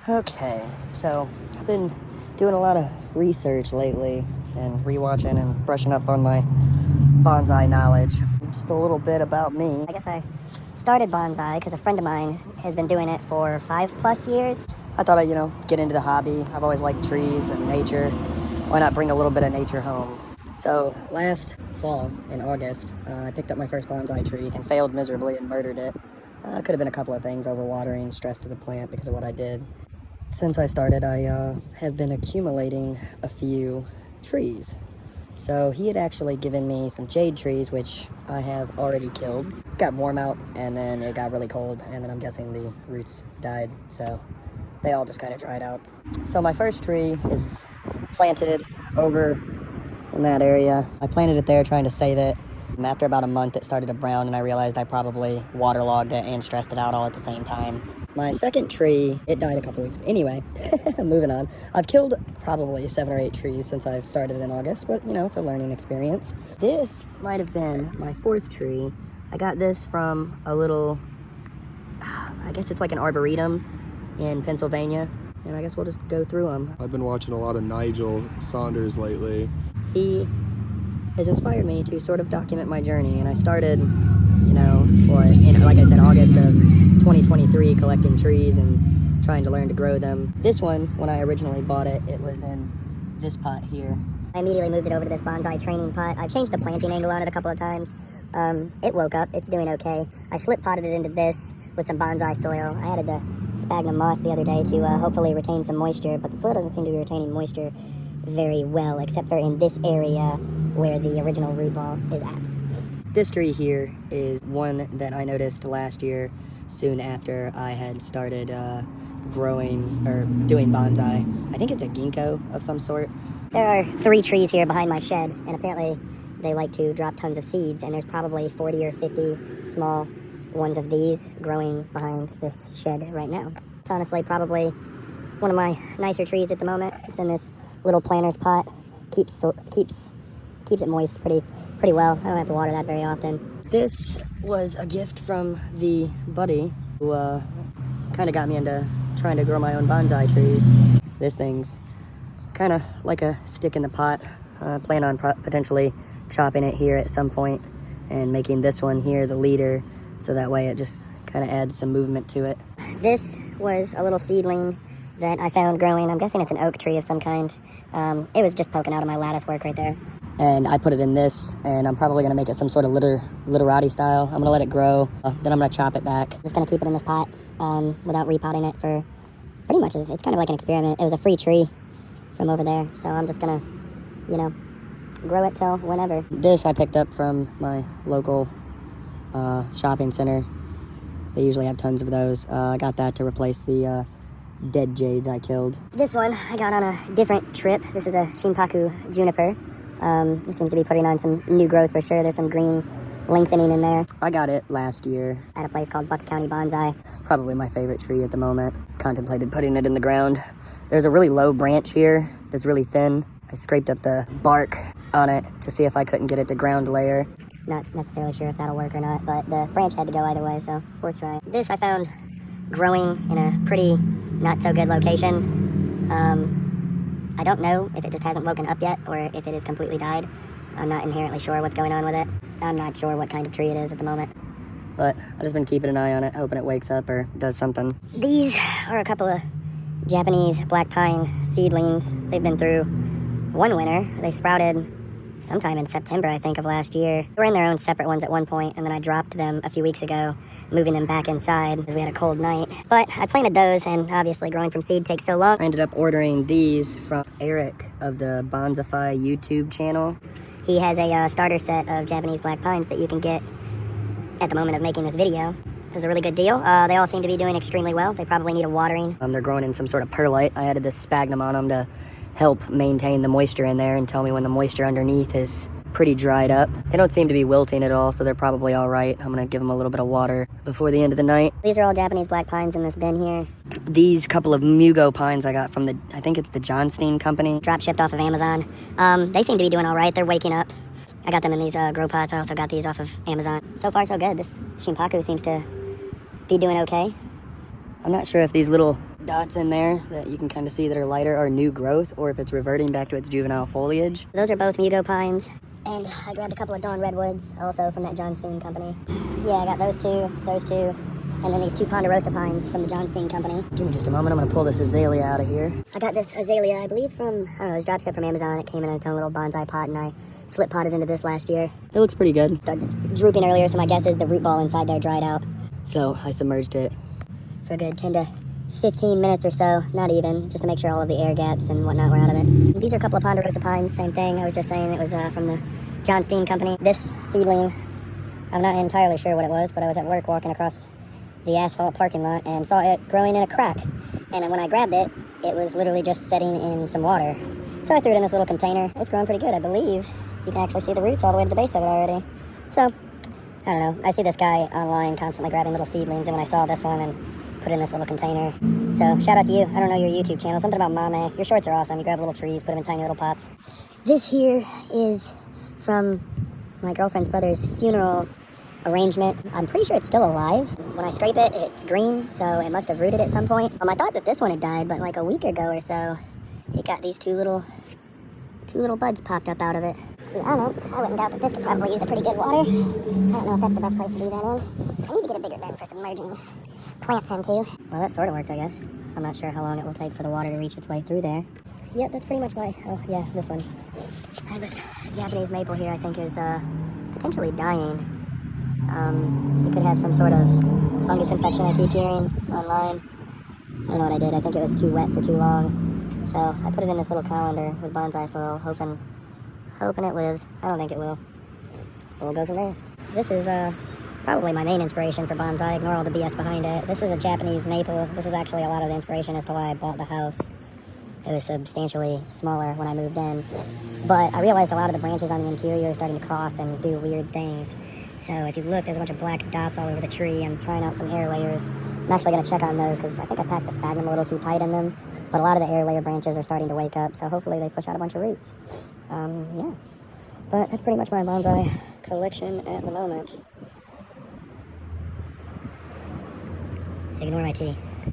Okay, so I've been doing a lot of research lately and rewatching and brushing up on my bonsai knowledge. Just a little bit about me. I guess I started bonsai because a friend of mine has been doing it for 5+ years. I thought I'd, get into the hobby. I've always liked trees and nature. Why not bring a little bit of nature home? So last fall in August, I picked up my first bonsai tree and failed miserably and murdered it. Could have been a couple of things: overwatering, stress to the plant because of what I did. Since I started, I have been accumulating a few trees. So he had actually given me some jade trees, which I have already killed. Got warm out, and then it got really cold, and then I'm guessing the roots died, so they all just kind of dried out. So my first tree is planted over in that area. I planted it there trying to save it. And after about a month, it started to brown, and I realized I probably waterlogged it and stressed it out all at the same time. My second tree, it died a couple weeks. Anyway, moving on. I've killed probably 7 or 8 trees since I've started in August, but it's a learning experience. This might have been my 4th tree. I got this from a little, I guess it's like an arboretum in Pennsylvania, and I guess we'll just go through them. I've been watching a lot of Nigel Saunders lately. He has inspired me to sort of document my journey, and I started, like I said, August of 2023, collecting trees and trying to learn to grow them. This one, when I originally bought it, it was in this pot here. I immediately moved it over to this bonsai training pot. I changed the planting angle on it a couple of times. It woke up. It's doing okay. I slip potted it into this with some bonsai soil. I added the sphagnum moss the other day to hopefully retain some moisture, but the soil doesn't seem to be retaining moisture very well, except for in this area where the original root ball is at. This tree here is one that I noticed last year, soon after I had started growing or doing bonsai. I think it's a ginkgo of some sort. There are 3 trees here behind my shed, and apparently they like to drop tons of seeds, and there's probably 40 or 50 small ones of these growing behind this shed right now. It's honestly probably one of my nicer trees at the moment. It's in this little planter's pot. Keeps it moist pretty well. I don't have to water that very often. This was a gift from the buddy who kind of got me into trying to grow my own bonsai trees. This thing's kind of like a stick in the pot. Plan on potentially chopping it here at some point and making this one here the leader, so that way it just kind of adds some movement to it. This was a little seedling that I found growing. I'm guessing it's an oak tree of some kind. It was just poking out of my lattice work right there. And I put it in this, and I'm probably gonna make it some sort of literati style. I'm gonna let it grow, then I'm gonna chop it back. I'm just gonna keep it in this pot without repotting it for pretty much, it's kind of like an experiment. It was a free tree from over there, so I'm just gonna, grow it till whenever. This I picked up from my local shopping center. They usually have tons of those. I got that to replace the dead jades I killed. This one I got on a different trip. This is a Shinpaku juniper. It seems to be putting on some new growth for sure. There's some green lengthening in there. I got it last year at a place called Bucks County Bonsai. Probably my favorite tree at the moment. Contemplated putting it in the ground. There's a really low branch here that's really thin. I scraped up the bark on it to see if I couldn't get it to ground layer. Not necessarily sure if that'll work or not, but the branch had to go either way, so it's worth trying. This I found growing in a pretty not so good location. I don't know if it just hasn't woken up yet or if it has completely died. I'm not inherently sure what's going on with it. I'm not sure what kind of tree it is at the moment. But I've just been keeping an eye on it, hoping it wakes up or does something. These are a couple of Japanese black pine seedlings. They've been through one winter. They sprouted sometime in September, I think, of last year. They were in their own separate ones at one point, and then I dropped them a few weeks ago, moving them back inside because we had a cold night. But I planted those, and obviously growing from seed takes so long. I ended up ordering these from Eric of the Bonsai YouTube channel. He has a starter set of Japanese black pines that you can get at the moment of making this video. It was a really good deal. They all seem to be doing extremely well. They probably need a watering. They're growing in some sort of perlite. I added this sphagnum on them to help maintain the moisture in there and tell me when the moisture underneath is pretty dried up. They don't seem to be wilting at all, so they're probably all right. I'm gonna give them a little bit of water before the end of the night. These are all Japanese black pines in this bin here. These couple of Mugo pines I got from I think it's the Johnstein company. Drop shipped off of Amazon. They seem to be doing all right. They're waking up. I got them in these grow pots. I also got these off of Amazon. So far, so good. This Shinpaku seems to be doing okay. I'm not sure if these little dots in there that you can kind of see that are lighter are new growth, or if it's reverting back to its juvenile foliage. Those are both Mugo pines. And I grabbed a couple of Dawn redwoods, also from that John Steen company. Yeah, I got those two, and then these 2 ponderosa pines from the John Steen company. Give me just a moment, I'm gonna pull this azalea out of here. I got this azalea, I believe from, I don't know, it was drop ship from Amazon. It came in its own little bonsai pot, and I slip potted into this last year. It looks pretty good. It started drooping earlier, so my guess is the root ball inside there dried out. So I submerged it for a good 10 to 15 minutes or so, not even, just to make sure all of the air gaps and whatnot were out of it. These are a couple of ponderosa pines, same thing. I was just saying it was from the John Steen company. This seedling, I'm not entirely sure what it was, but I was at work walking across the asphalt parking lot and saw it growing in a crack. And when I grabbed it, it was literally just setting in some water. So I threw it in this little container. It's growing pretty good, I believe. You can actually see the roots all the way to the base of it already. So, I don't know. I see this guy online constantly grabbing little seedlings, and when I saw this one and put it in this little container. So, shout out to you. I don't know your YouTube channel. Something about Mame. Your shorts are awesome. You grab little trees, put them in tiny little pots. This here is from my girlfriend's brother's funeral arrangement. I'm pretty sure it's still alive. When I scrape it, it's green, so it must have rooted at some point. I thought that this one had died, but like a week ago or so, it got these two little buds popped up out of it. To be honest, I wouldn't doubt that this could probably use a pretty good water. I don't know if that's the best place to do that in. I need to get a bigger bin for submerging plants into. Well, that sort of worked, I guess. I'm not sure how long it will take for the water to reach its way through there. Yep, that's pretty much why. Oh, yeah, this one. I have this Japanese maple here I think is potentially dying. It could have some sort of fungus infection I keep hearing online. I don't know what I did. I think it was too wet for too long. So I put it in this little colander with bonsai soil, hoping it lives. I don't think it will. But we'll go from there. This is probably my main inspiration for bonsai. Ignore all the BS behind it. This is a Japanese maple. This is actually a lot of the inspiration as to why I bought the house. It was substantially smaller when I moved in. But I realized a lot of the branches on the interior are starting to cross and do weird things. So if you look, there's a bunch of black dots all over the tree. I'm trying out some air layers. I'm actually going to check on those because I think I packed the sphagnum a little too tight in them. But a lot of the air layer branches are starting to wake up, so hopefully they push out a bunch of roots. Yeah. But that's pretty much my bonsai collection at the moment. Ignore my tea.